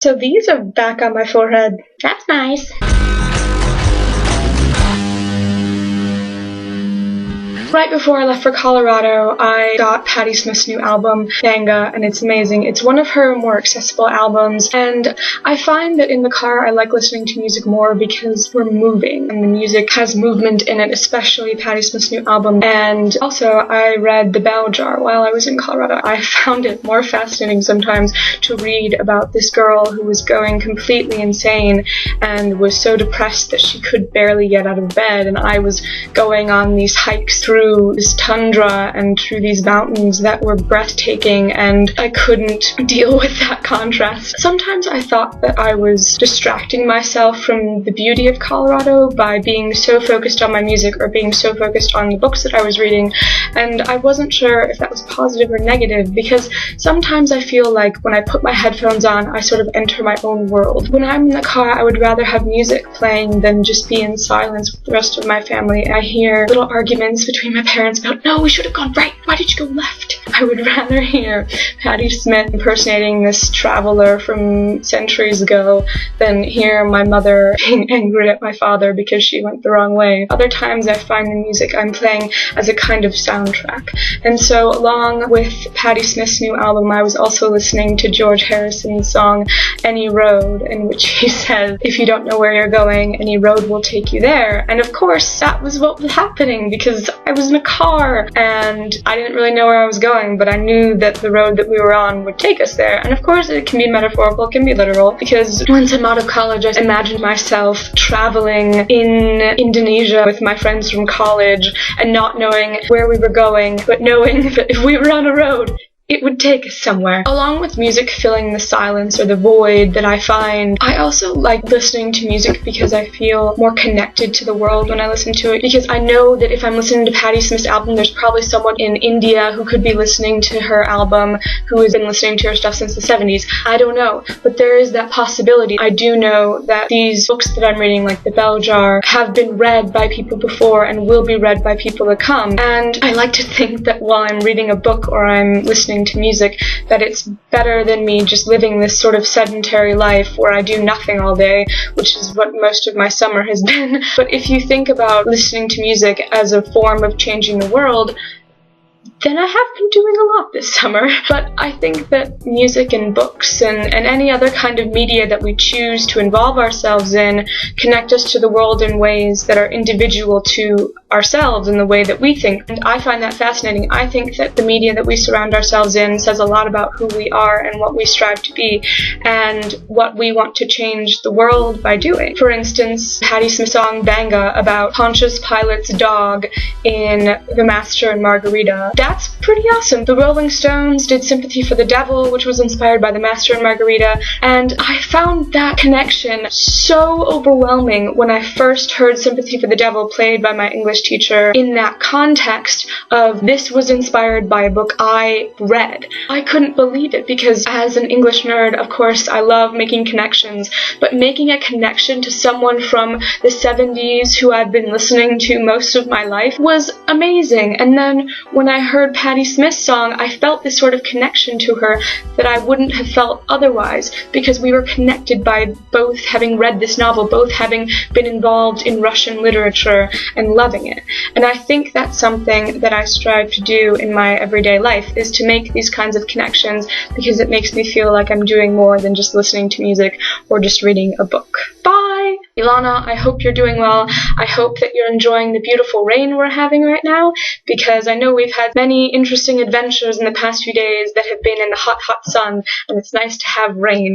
So these are back on my forehead. That's nice. Right before I left for Colorado, I got Patti Smith's new album, Banga, and it's amazing. It's one of her more accessible albums, and I find that in the car I like listening to music more because we're moving, and the music has movement in it, especially Patti Smith's new album. And also, I read The Bell Jar while I was in Colorado. I found it more fascinating sometimes to read about this girl who was going completely insane and was so depressed that she could barely get out of bed, and I was going on these hikes through this tundra and through these mountains that were breathtaking, and I couldn't deal with that contrast. Sometimes I thought that I was distracting myself from the beauty of Colorado by being so focused on my music or being so focused on the books that I was reading, and I wasn't sure if that was positive or negative, because sometimes I feel like when I put my headphones on, I sort of enter my own world. When I'm in the car, I would rather have music playing than just be in silence with the rest of my family. I hear little arguments between my parents about, no, we should have gone right, why did you go left? I would rather hear Patti Smith impersonating this traveler from centuries ago than hear my mother being angry at my father because she went the wrong way. Other times I find the music I'm playing as a kind of soundtrack. And so along with Patti Smith's new album, I was also listening to George Harrison's song Any Road, in which he says, if you don't know where you're going, any road will take you there. And of course that was what was happening, because I was in a car and I didn't really know where I was going, but I knew that the road that we were on would take us there. And of course it can be metaphorical, it can be literal, because once I'm out of college I imagined myself traveling in Indonesia with my friends from college and not knowing where we were going, but knowing that if we were on a road, it would take us somewhere. Along with music filling the silence or the void that I find, I also like listening to music because I feel more connected to the world when I listen to it, because I know that if I'm listening to Patti Smith's album, there's probably someone in India who could be listening to her album who has been listening to her stuff since the 70s. I don't know, but there is that possibility. I do know that these books that I'm reading, like The Bell Jar, have been read by people before and will be read by people to come. And I like to think that while I'm reading a book or I'm listening to music, that it's better than me just living this sort of sedentary life where I do nothing all day, which is what most of my summer has been. But if you think about listening to music as a form of changing the world, then I have been doing a lot this summer. But I think that music and books and any other kind of media that we choose to involve ourselves in connect us to the world in ways that are individual to ourselves and the way that we think. And I find that fascinating. I think that the media that we surround ourselves in says a lot about who we are and what we strive to be and what we want to change the world by doing. For instance, Patti Smith's song Banga about Pontius Pilate's dog in The Master and Margarita. That's pretty awesome. The Rolling Stones did Sympathy for the Devil, which was inspired by The Master and Margarita, and I found that connection so overwhelming when I first heard Sympathy for the Devil played by my English teacher in that context of this was inspired by a book I read. I couldn't believe it, because as an English nerd, of course, I love making connections, but making a connection to someone from the 70s who I've been listening to most of my life was amazing. And then when I heard Patti Smith's song, I felt this sort of connection to her that I wouldn't have felt otherwise, because we were connected by both having read this novel, both having been involved in Russian literature and loving it. And I think that's something that I strive to do in my everyday life, is to make these kinds of connections, because it makes me feel like I'm doing more than just listening to music or just reading a book. Bye! Ilana, I hope you're doing well. I hope that you're enjoying the beautiful rain we're having right now, because I know we've had many interesting adventures in the past few days that have been in the hot, hot sun, and it's nice to have rain.